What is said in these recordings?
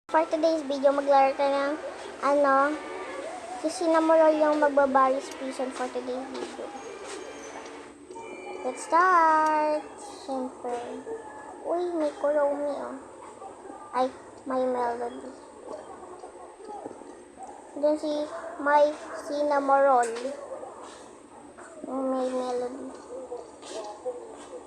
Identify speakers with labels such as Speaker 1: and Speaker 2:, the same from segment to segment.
Speaker 1: For today's video, maglaro ka ng si Cinnamoroll yung magbabaris prison for today's video. Let's start! Siyempre. Uy, may Kuromi Ay, may Melody. Doon si may Cinnamoroll. May Melody.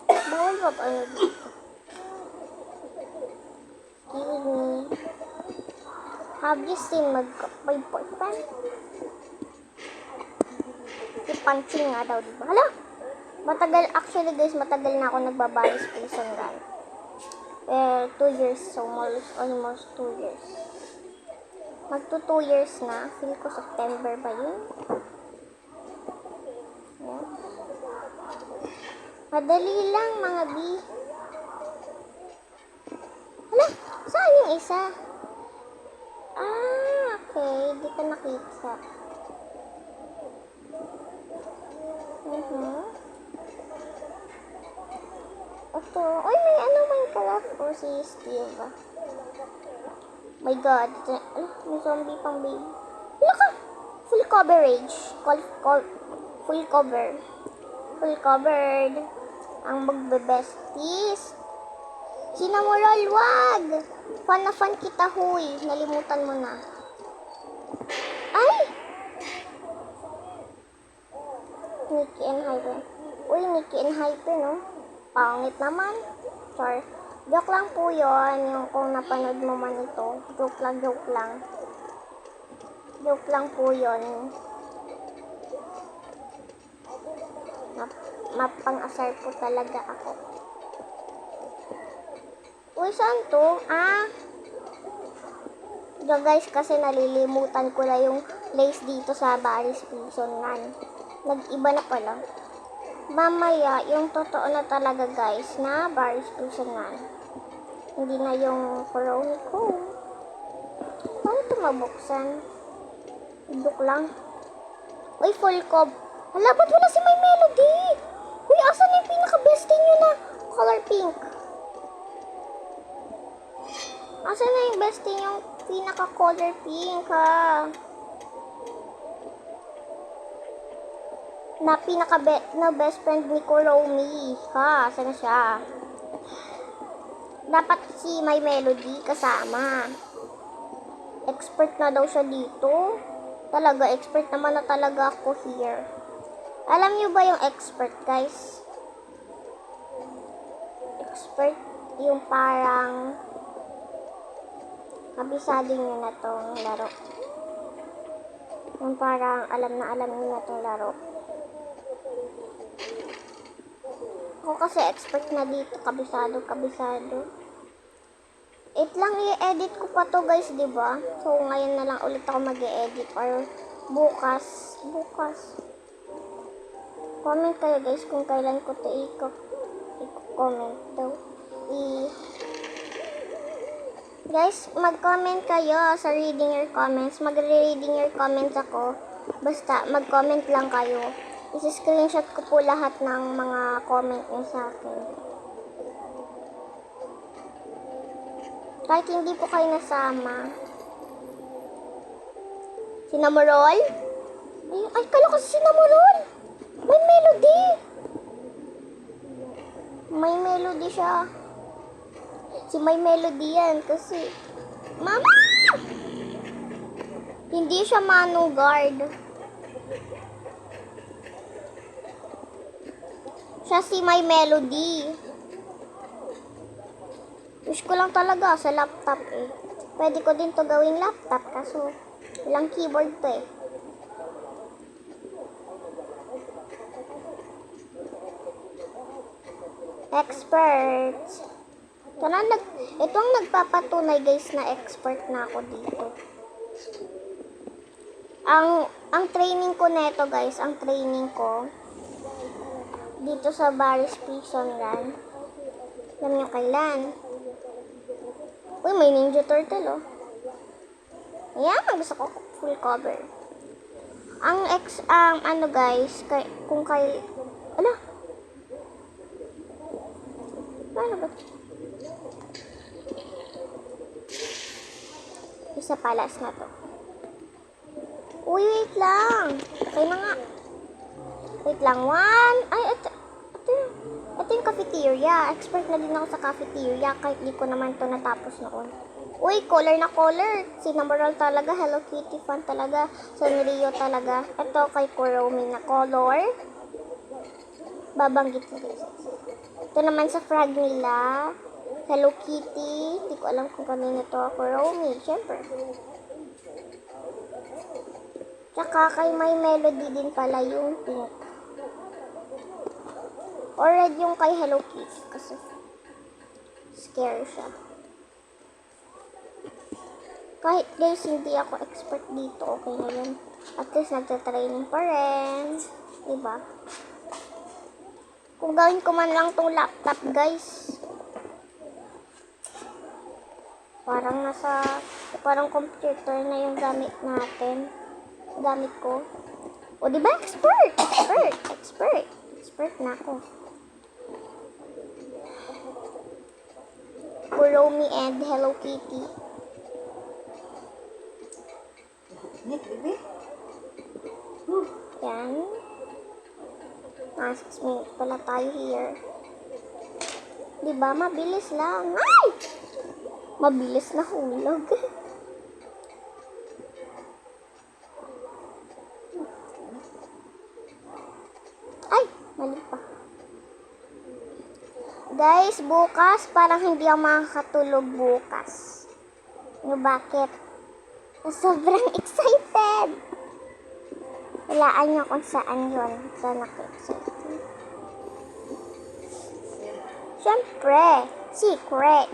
Speaker 1: Bawal ba dito? Excuse me. Have you seen my boyfriend? Si Punching nga daw, diba? Hala! Actually guys, matagal na ako nagbabaris prison run. 2 years, so almost 2 years. Magto 2 years na. Feel ko September ba yun? Yeah. Madali lang mga B. Hala! Saan yung isa? Okay. Di ka nakita. Ito. Uy, may Minecraft. O si Steve. My God. May zombie pang baby. Wala ka! Full coverage. Full cover. Full covered. Ang magbe-besties. Cinnamoroll, wag! Fan na fan kita, huy. Nalimutan mo na. Ay! Nikki and Hyper. Uy, Nikki and Hyper, no? Pangit naman. Sorry. Joke lang po yun. Yung kung napanood mo man ito. Joke lang. Joke lang po yun. Mapang-asar po talaga ako. Uy, saan to? Guys, kasi nalilimutan ko na yung place dito sa Baris Prison Run. Nag-iba na pala. Mamaya, yung totoo na talaga guys, na Baris Prison Run. Hindi na yung Kuromi ko. Paano ito mabuksan? Joke lang. Uy, full cob. Hala, ba't wala si My Melody? Uy, asan yung pinaka-bestie nyo na color pink? Asan na yung bestie yung pinaka-color pink, ha? Na best friend ni Kuromi, ha? Asan na siya? Dapat si My Melody kasama. Expert na daw siya dito. Talaga, expert naman na talaga ako here. Alam niyo ba yung expert, guys? Expert yung parang kabisado nyo na tong laro. Yung parang alam nyo na tong laro. Ako kasi expert na dito. Kabisado. Lang i-edit ko pa to guys, diba? So, ngayon na lang ulit ako mag-e-edit. Or bukas. Comment kayo guys kung kailan ko to i-comment daw. Guys, mag-comment kayo sa reading your comments. Magre-reading your comments ako. Basta, mag-comment lang kayo. Isi-screenshot ko po lahat ng mga comment niyo sa akin. Kahit hindi po kayo nasama. Cinnamoroll? Ay, kala ko si Cinnamoroll. May Melody. May Melody siya. Si My Melody yan kasi Mama! Hindi siya Manugard. Siya si My Melody. Wish ko lang talaga sa laptop Pwede ko din to gawing laptop kaso ilang keyboard to Expert. Ito ang nagpapatunay guys na expert na ako dito. Ang training ko neto guys, ang training ko dito sa Baris Prison Run. Alam nyo kailan? Uy, may Ninja Turtle Ayan, gusto ko full cover. Ano guys, ala? Paano ba? Sa palace na to. Uy, wait lang. Okay na nga. Wait lang. One. Ay, ito yung cafeteria. Expert na din ako sa cafeteria kahit di ko naman to natapos noon. Uy, color na color. Cinnamoroll talaga. Hello Kitty fan talaga. Sanrio talaga. Ito kay Kuromi na color. Babanggit ko guys. Ito naman sa frag nila. Hello Kitty. Hindi ko alam kung kanino to. Kuromi. Siyempre. Tsaka kay My Melody din pala yung pink. Or red yung kay Hello Kitty kasi scary siya. Kahit guys hindi ako expert dito, okay na yun. At least nagtatraining pa rin. Diba? Kung gawin ko man lang tong laptop guys. Parang computer na yung gamit natin. Gamit ko. O diba expert na ako. Kuromi and Hello Kitty. Yan. 6 minutes pala tayo here. Diba? Mabilis lang. Ay! Mabilis na hulog. Ay! Mali pa. Guys, bukas parang hindi ako makakatulog bukas. Bakit? Sobrang excited! Walaan nyo kung saan yun. Saan ako excited. Siyempre, secret.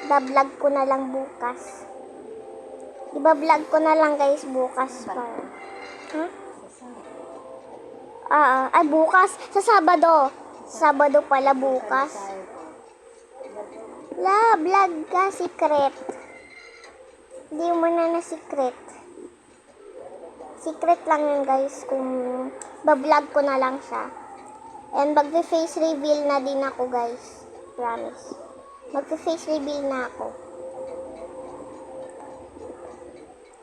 Speaker 1: Ba-vlog ko na lang bukas. Iba-vlog ko na lang guys bukas. Para. Ay, bukas. Sa Sabado. Sabado pala bukas. Vlog ka, secret. Hindi mo na secret. Secret lang yun guys kung ba-vlog ko na lang siya. And mag-face reveal na din ako guys. Promise. Mag-face reveal na ako.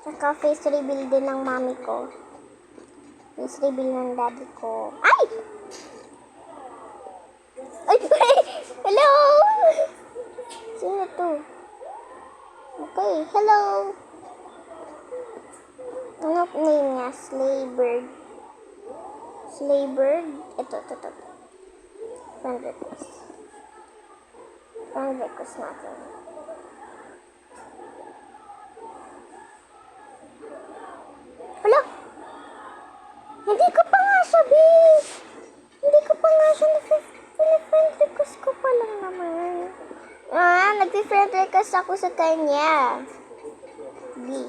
Speaker 1: Saka face reveal din ng mami ko. Face reveal ng daddy ko. Ay! Ay! Hello! Sino to? Okay, hello! Ano name niya? Slaybird. Slaybird? Ito. Friend request. Friend request natin. Hala! Hindi ko pa nga siya, babe! Hindi ko pa nga siya friend request ko pa lang naman. Nag-friend request ako sa kanya. B.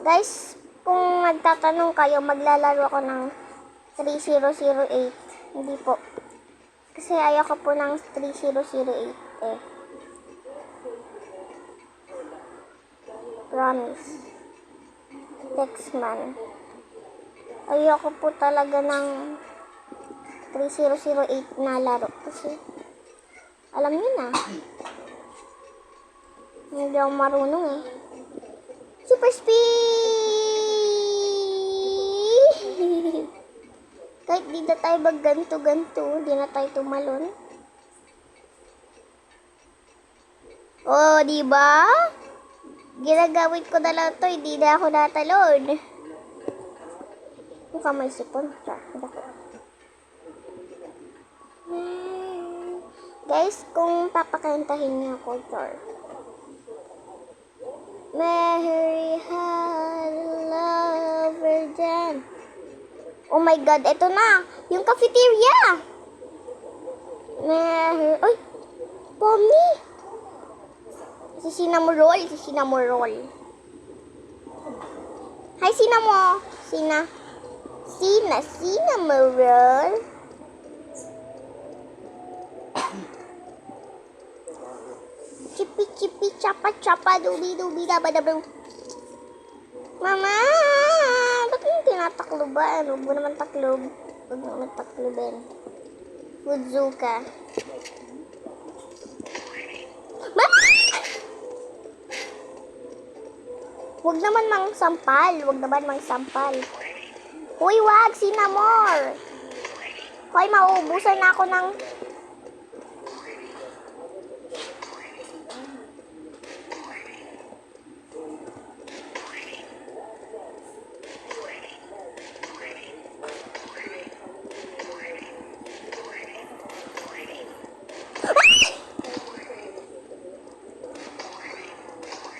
Speaker 1: Guys, kung magtatanong kayo, maglalaro ako ng 3008. Hindi po. Kasi ayoko po ng 3008 eh. Promise. Textman. Ayoko po talaga ng 3008 na laro. Kasi, alam niyo na. Hindi ako marunong eh. Super speed! Kahit di na tayo magganto-ganto, di na tayo tumalon. Oh, di ba? Ginagawin ko na lang to, hindi na ako natalon. Mukha may sipon. Guys, kung papakantahin niyo ako, Char. Mary had a lover then. Oh my God, eto na. Yung cafeteria. Mary. Ay, Pomni. Si Cinnamoroll. Hi, Cinnamoroll. Chipi, chapa, dubi, dabadabu. Mama! Ba't yung tinatakloban? Huwag mo naman taklob. Huwag mo naman taklobin. Fudzuka. Mama! Huwag naman mang sampal. Huwag naman mang sampal. Uy, wag, Sinamor. Hoy, mauubusan na ako ng...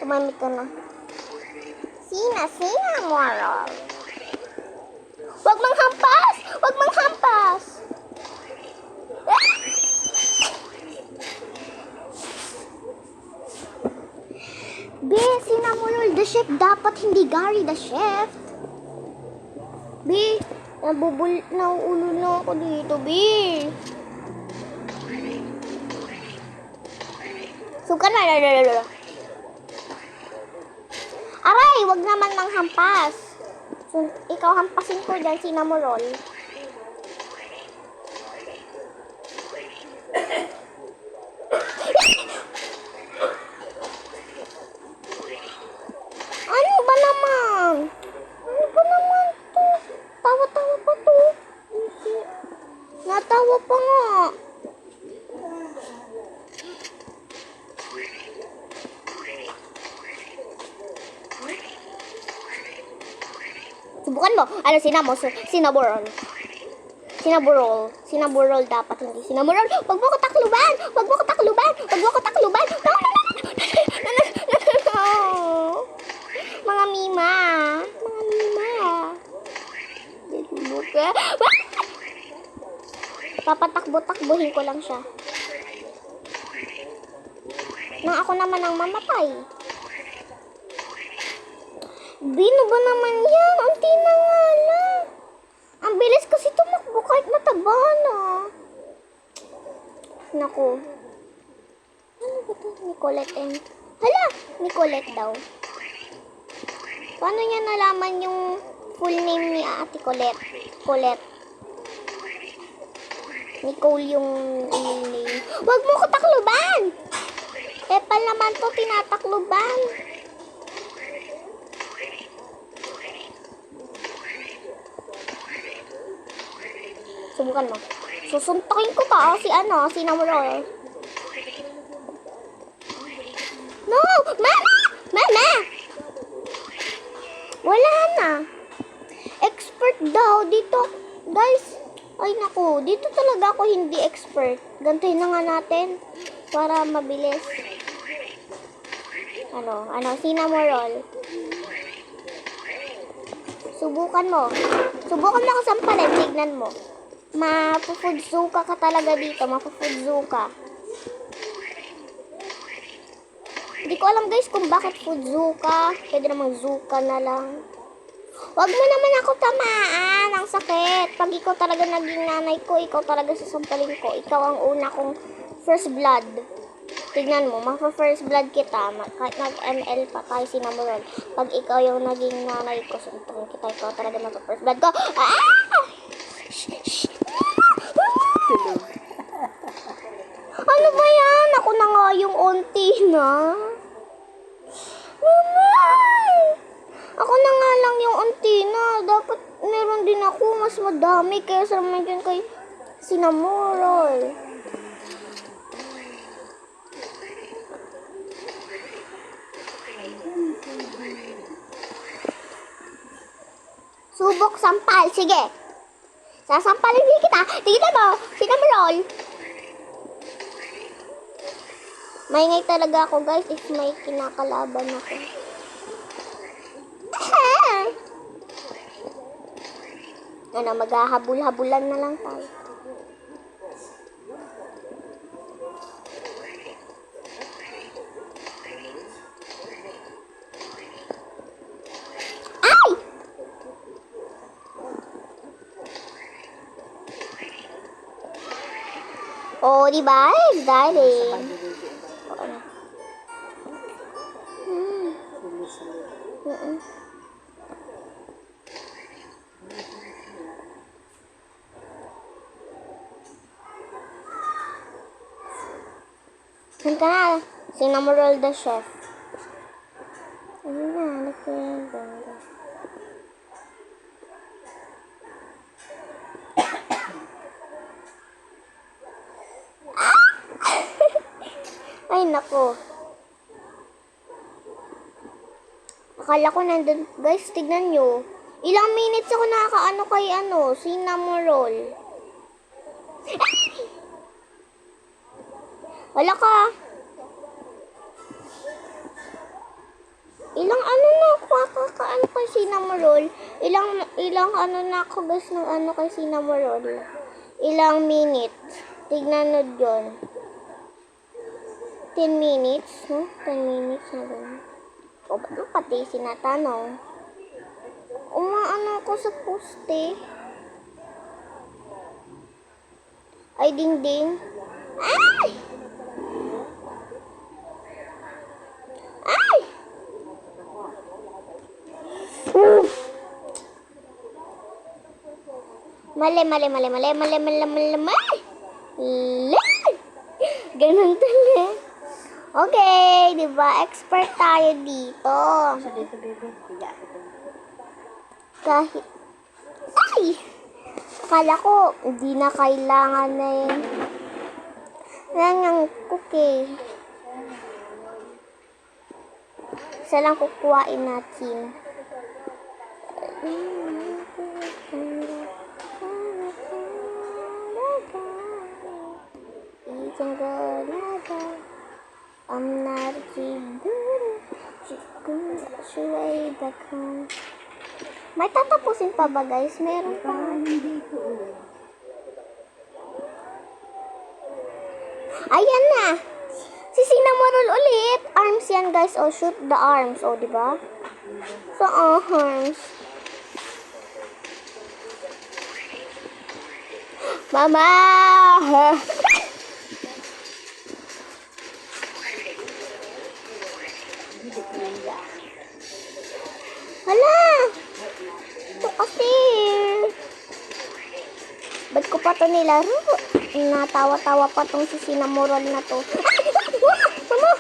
Speaker 1: Tumamit ka na. Sinamor. Huwag mang hampas! Huwag mang hampas! Be, Sinamorol the chef. Dapat hindi Gary the chef. Be, nauulo na ako dito, Be. Suka na. Aray, wag naman ng hampas. So, ikaw hampasin ko dyan, Sinamorol. Ano ba naman? Ano ba naman to? Tawa-tawa pa to. Natawa pa nga. Subukan mo. Ano, Sinamorol. Sinamorol dapat, hindi Sinamorol. Wag mo ko takluban. Wag mo ko takluban. Wag mo ko takluban. No. Mga mima. Buka. Papatakbo-takbuhin ko lang siya. Nang ako naman ang mamatay. Bino ba naman yan? Unti na nga lang. Ang bilis kasi tumakbo kahit mataba na. Naku. Ano ba ito? Nicolette and... Hala! Nicolette daw. Paano niya nalaman yung full name ni Ate Colette? Colette. Nicole yung name. Huwag mo ko takluban! Epal naman to, tinatakluban. Subukan mo. Susuntokin ko pa si Sinamorol. No! Mama! Wala na. Expert daw dito. Guys, ay naku, dito talaga ako hindi expert. Gantuhin na nga natin para mabilis. Sinamorol. Subukan mo ako sampalin, tignan mo. Mapufudzuka ka talaga dito. Mapufudzuka. Hindi ko alam guys kung bakit fudzuka. Pwede namang zuka na lang. Huwag mo naman ako tamaan. Ang sakit. Pag ikaw talaga naging nanay ko, ikaw talaga sasampalin ko. Ikaw ang una kong first blood. Tignan mo, first blood kita. Kahit nag-ML pa tayo, Sinamorol. Pag ikaw yung naging nanay ko, suntukin kita. Ikaw talaga first blood ko. Ano ba yan? Ako na nga yung unti na. Mama! Ako na nga lang yung unti na. Dapat meron din ako mas madami kaya sa naman dyan kay Sinamorol. Subok sampal. Sige. Sasampalin din kita. Tignan mo. Sinamorol. Maingay talaga ako guys if may kinakalaban ako. Maghahabol-habulan na lang tayo. Ay! Oh, diba? Darling. Saan ka na? Sinamorol the chef. Ayun na, Ay, nako. Akala ko nandun. Guys, tignan nyo. Ilang minutes ako nakakaano kay cinnamon roll. Ay! Wala ka. Ilang na ako kakaano kay cinnamon roll. Ilang na ako guys ng kay cinnamon roll. Ilang minutes. Tignan nyo dyan. 10 minutes, no? 10 minutes na gano'n. O, ba't mo pati sinatanong? Umaano ako sa poste. Ay, ding-ding. Ay! Ay! Mali. Ganun talaga. Okay, di ba? Expert tayo dito. Kahit, ay! Akala ko, hindi na kailangan na yun. Nang cookie. Isa lang kukuhain natin. I'm not a kid. Back home. May tatapusin pa ba guys? Meron pa. Ayan na. Si Cinnamon ulit. Arms yan guys. Oh, shoot the arms. Oh, diba? So, arms. Mama! Hala! Ito kasi. Ba't ko pa ito nilaro? Natawa-tawa pa tong si Cinnamon na to. Mama!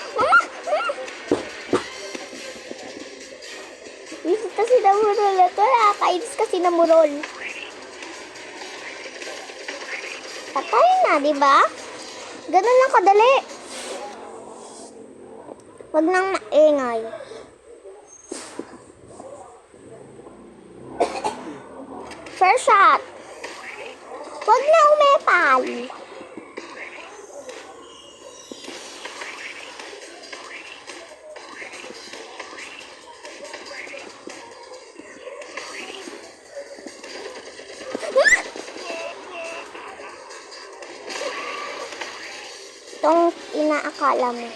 Speaker 1: Visit ka Cinnamon na to. Nakakainis ka Cinnamon. Patay na, diba? Ganun lang kadali. Wag nang maingay. First shot. Wag na umepal. Itong inaakala mo.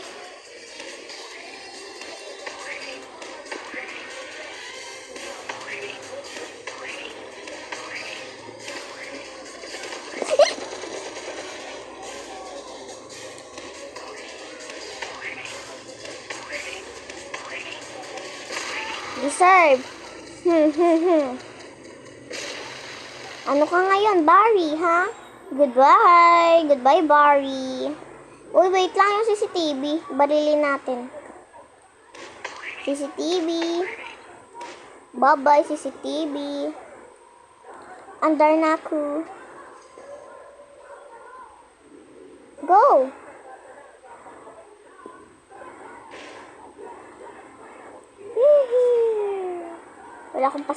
Speaker 1: Deserve. Ano ka ngayon, Barry, ha? Goodbye. Goodbye, Barry. Uy, wait lang yung CCTV. Barilin natin. CCTV. Bye-bye, CCTV. Andar na ako. Go! Wala akong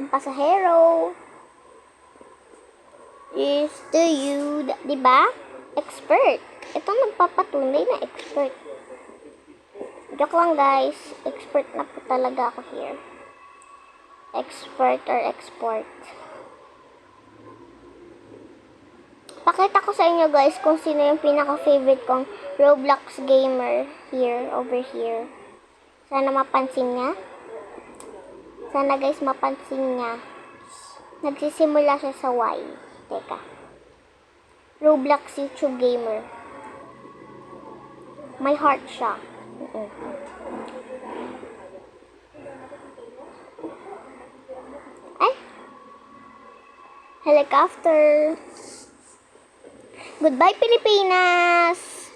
Speaker 1: pasahero. Is to you, diba? Expert. Ito nagpapatunay na expert. Joke lang guys. Expert na po talaga ako here. Expert or export. Pakita ko sa inyo guys kung sino yung pinaka-favorite kong Roblox gamer here, over here. Sana mapansin niya. Sana guys mapansin niya. Nagsisimula siya sa Y. Teka. Roblox YouTube gamer. May heart siya. Ay! Helicopter. Goodbye Pilipinas.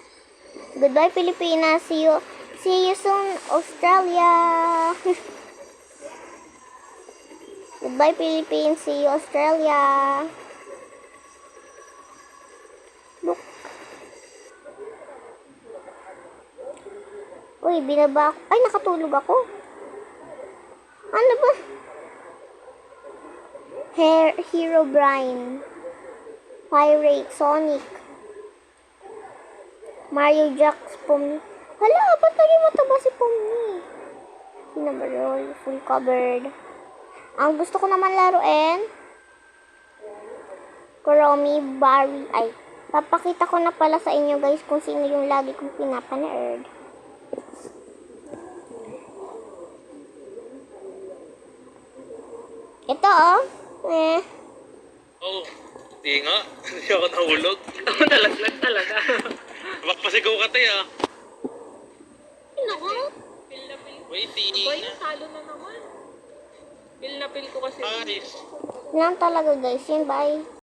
Speaker 1: Goodbye Pilipinas. See you soon Australia. Goodbye Philippines. See you Australia. Look. Uy, binaba ako. Ay, nakatulog ako. Ano ba? Hero Brian. Pirate, Sonic. Mario Jax, Pomni. Hala, ba't naging mataba si Pomni? Sinabarol, full covered. Ang gusto ko naman laruin, Kuromi, Barry. Ay, papakita ko na pala sa inyo guys kung sino yung lagi kong pinapanood. Ito oh.
Speaker 2: Oo. Di nga. Hindi ako nahulog.
Speaker 3: Ako nalaglag talaga.
Speaker 2: Magpasigaw ka tayo ah.
Speaker 1: Naku.
Speaker 3: Pil na pil.
Speaker 2: Wait, di
Speaker 3: Boy,
Speaker 2: na.
Speaker 3: talo na naman. Pil na pil ko kasi.
Speaker 2: Aris.
Speaker 1: Lang talaga guys. Yun, bye.